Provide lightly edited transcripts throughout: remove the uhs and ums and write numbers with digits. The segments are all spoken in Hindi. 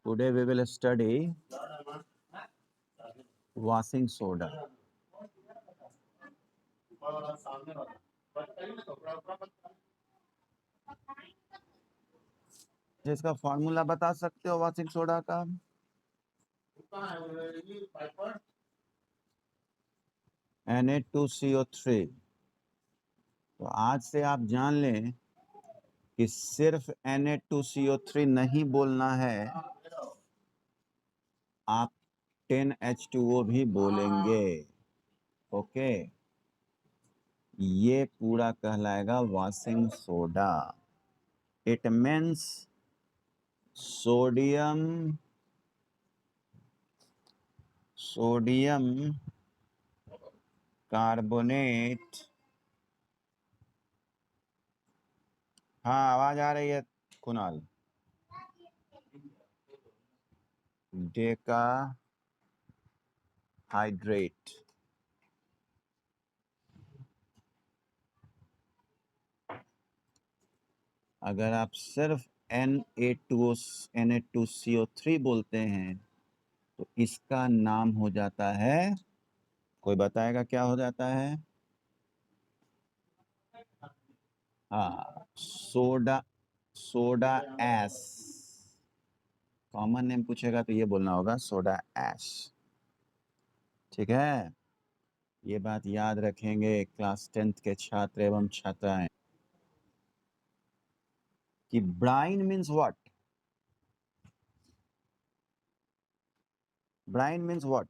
Today we will study washing soda. जिसका फॉर्मूला बता सकते हो वॉशिंग सोडा का? Na2CO3। तो आज से आप जान लें कि सिर्फ Na2CO3 नहीं बोलना है, आप 10H2O भी बोलेंगे। ओके, ये पूरा कहलाएगा washing soda. It means sodium carbonate. हाँ, आवाज आ रही है कुणाल? डेका हाइड्रेट। अगर आप सिर्फ Na2CO3 बोलते हैं तो इसका नाम हो जाता है, कोई बताएगा क्या हो जाता है? हाँ, सोडा ऐश। कॉमन नेम पूछेगा तो ये बोलना होगा सोडा ऐश। ठीक है, ये बात याद रखेंगे क्लास 10th के छात्र एवं छात्राएं कि brine means what? Brine means what?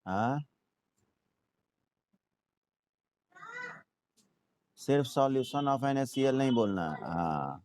हाँ, सिर्फ सॉल्यूशन ऑफ NaCl नहीं बोलना है। हाँ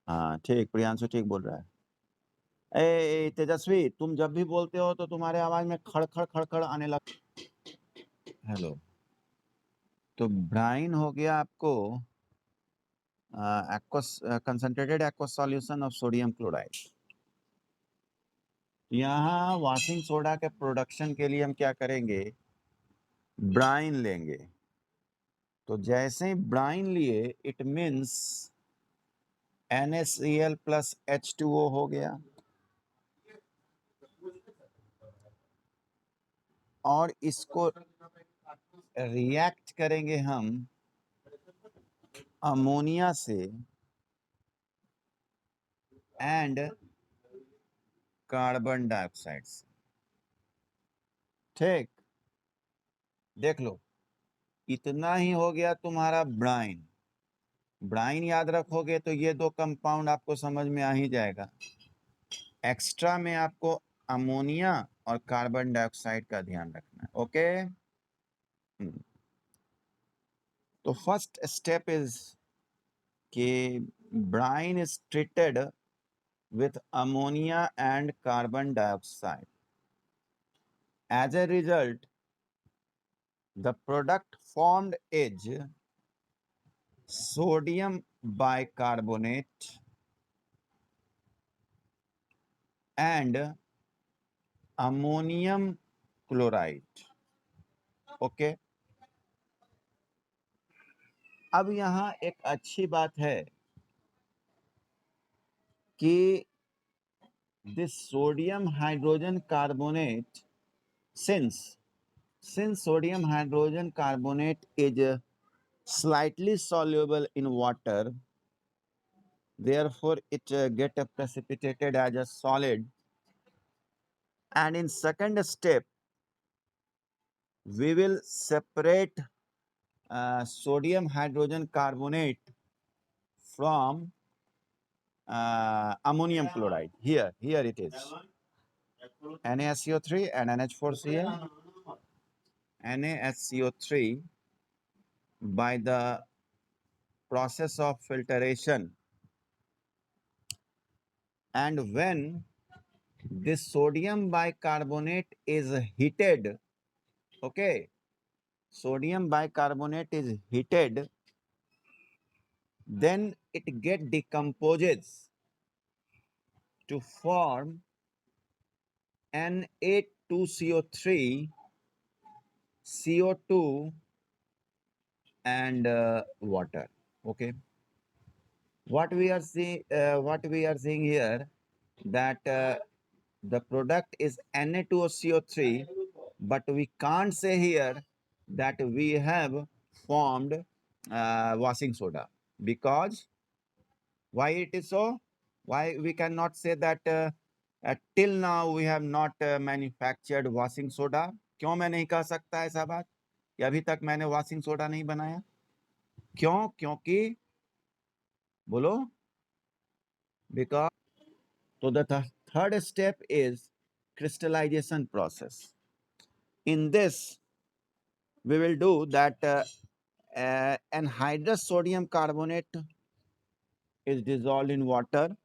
हाँ, ठीक, प्रियांशु ठीक बोल रहा है। ए तेजस्वी, तुम जब भी बोलते हो तो तुम्हारे आवाज में खड़खड़ खड़खड़ आने लग। हेलो। तो ब्राइन हो गया आपको concentrated aqueous solution of sodium chloride. यहाँ वॉशिंग सोडा के प्रोडक्शन के लिए हम क्या करेंगे? ब्राइन लेंगे। तो जैसे ही ब्राइन लिए, it means NaCl plus H2O हो गया, और इसको रिएक्ट करेंगे हम अमोनिया से एंड कार्बन डाइऑक्साइड से। ठीक, देख लो, इतना ही हो गया तुम्हारा ब्राइन। ब्राइन याद रखोगे तो ये दो कंपाउंड आपको समझ में आ ही जाएगा। एक्स्ट्रा में आपको अमोनिया और कार्बन डाइऑक्साइड का ध्यान रखना है। ओके, तो फर्स्ट स्टेप इज कि brine is treated with ammonia and carbon dioxide. As a result, the product formed is sodium bicarbonate and ammonium chloride. Okay. अब यहाँ एक अच्छी बात है कि this sodium hydrogen carbonate, since sodium hydrogen carbonate is slightly soluble in water, therefore it get precipitated as a solid, and in second step we will separate sodium hydrogen carbonate from ammonium chloride. Here it is. NaSCO3 and NH4Cl. NaSCO3 by the process of filtration, and when this sodium bicarbonate is heated, okay, sodium bicarbonate is heated, then it get decomposes to form Na2CO3, CO2, and water. Okay, what we are seeing here, that the product is Na2CO3, but we can't say here that we have formed washing soda. Because why it is so? Why we cannot say that till now we have not manufactured washing soda? क्यों मैं नहीं कह सकता ऐसा बात कि अभी तक मैंने वॉशिंग सोडा नहीं बनाया? क्यों? क्योंकि बोलो, because so the third step is crystallization process. In this, we will do that anhydrous sodium carbonate is dissolved in water.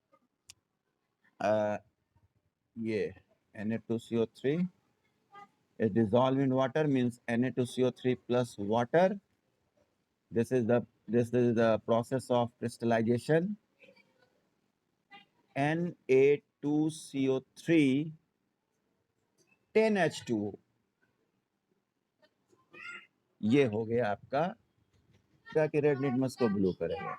Yeah, Na2CO3 is dissolved in water, means Na2CO3 plus water. This is the process of crystallization. Na2CO3 10H2O. ये हो गया आपका कि रेड लिटमस को ब्लू करेगा.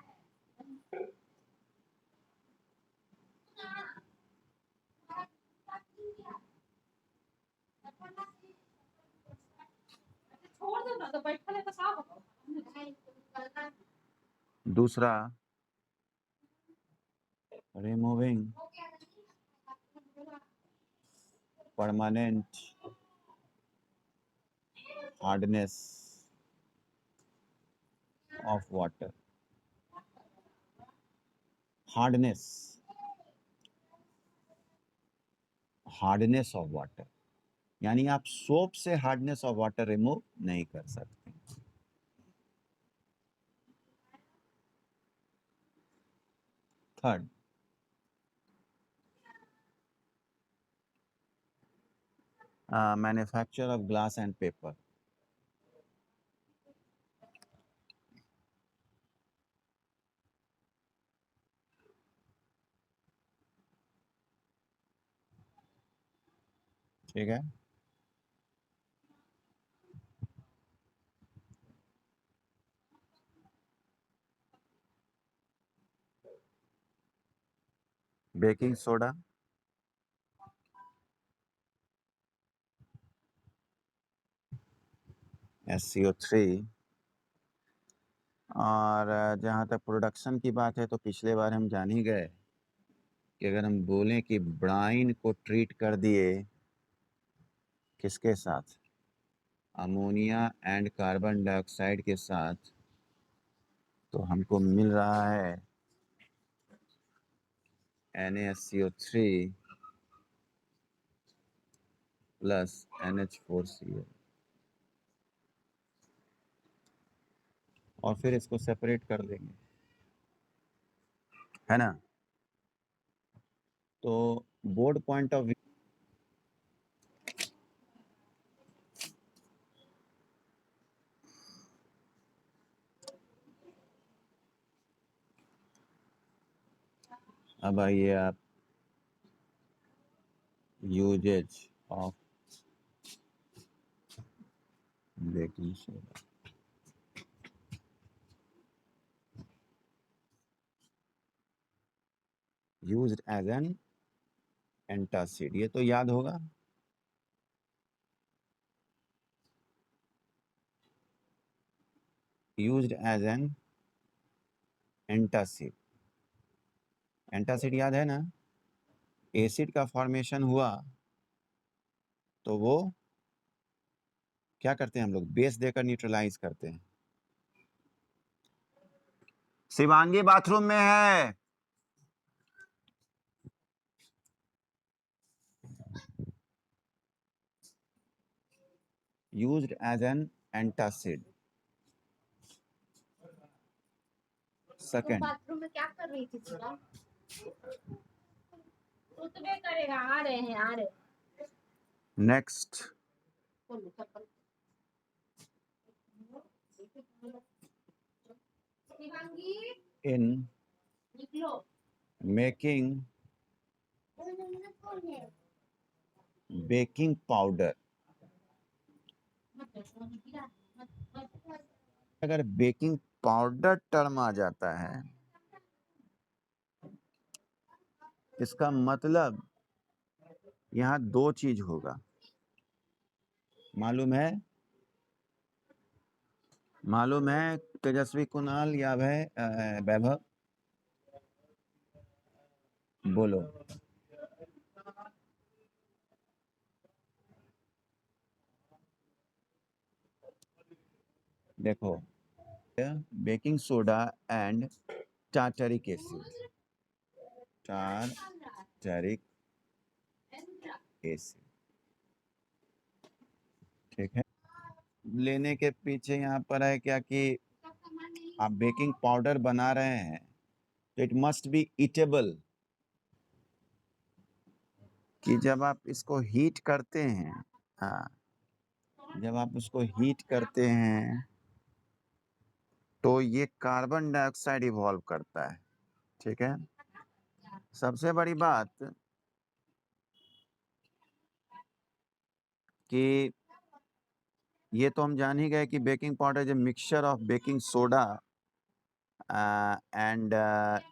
दूसरा, removing permanent hardness of water. Hardness of water, यानी आप सोप से हार्डनेस ऑफ वाटर रिमूव नहीं कर सकते. Third, manufacture of glass and paper. ठीक है, बेकिंग सोडा, SCO3. और जहाँ तक प्रोडक्शन की बात है, तो पिछले बार हम जान ही गए कि अगर हम बोलें कि ब्राइन को ट्रीट कर दिए किसके साथ, अमोनिया एंड कार्बन डाइऑक्साइड के साथ, तो हमको मिल रहा है NaSCO3 प्लस NH4Cl. और फिर इसको सेपरेट कर देंगे, है ना. तो बोर्ड पॉइंट ऑफ व्यू, अब आइए आप uses of baking soda. Used as an antacid, ये तो याद होगा. Used as an antacid. Antacid याद है ना. एसिड का फॉर्मेशन हुआ तो वो क्या करते हैं हम लोग, बेस देकर न्यूट्रलाइज करते हैं. शिवांगी बाथरूम में है. used as an antacid. Second, bathroom में क्या कर रही थी शिवा? उतने करेगा, आ रहे हैं, आ रहे। next, बोलो चप्पल। शिवांगी in निकलो। making baking powder, अगर बेकिंग पाउडर टर्म आ जाता है, इसका मतलब यहाँ दो चीज होगा। मालूम है तेजस्वी, कुणाल या वैभव, बोलो। देखो, baking soda and tartaric acid, tartaric acid, ठीक है। लेने के पीछे यहाँ पर है क्या कि आप बेकिंग पाउडर बना रहे हैं तो इट मस्ट बी ईटेबल, कि जब आप इसको हीट करते हैं, हाँ, जब आप उसको हीट करते हैं तो ये कार्बन डाइऑक्साइड इवॉल्व करता है, ठीक है। सबसे बड़ी बात कि ये तो हम जान ही गए कि baking powder is a mixture of baking soda and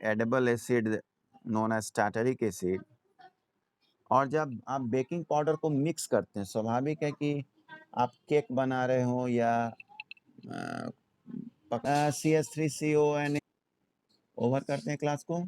edible acid known as tartaric acid. और जब आप बेकिंग पाउडर को मिक्स करते हैं, स्वाभाविक है कि आप केक बना रहे हो या CH3CON, ओवर करते हैं क्लास को।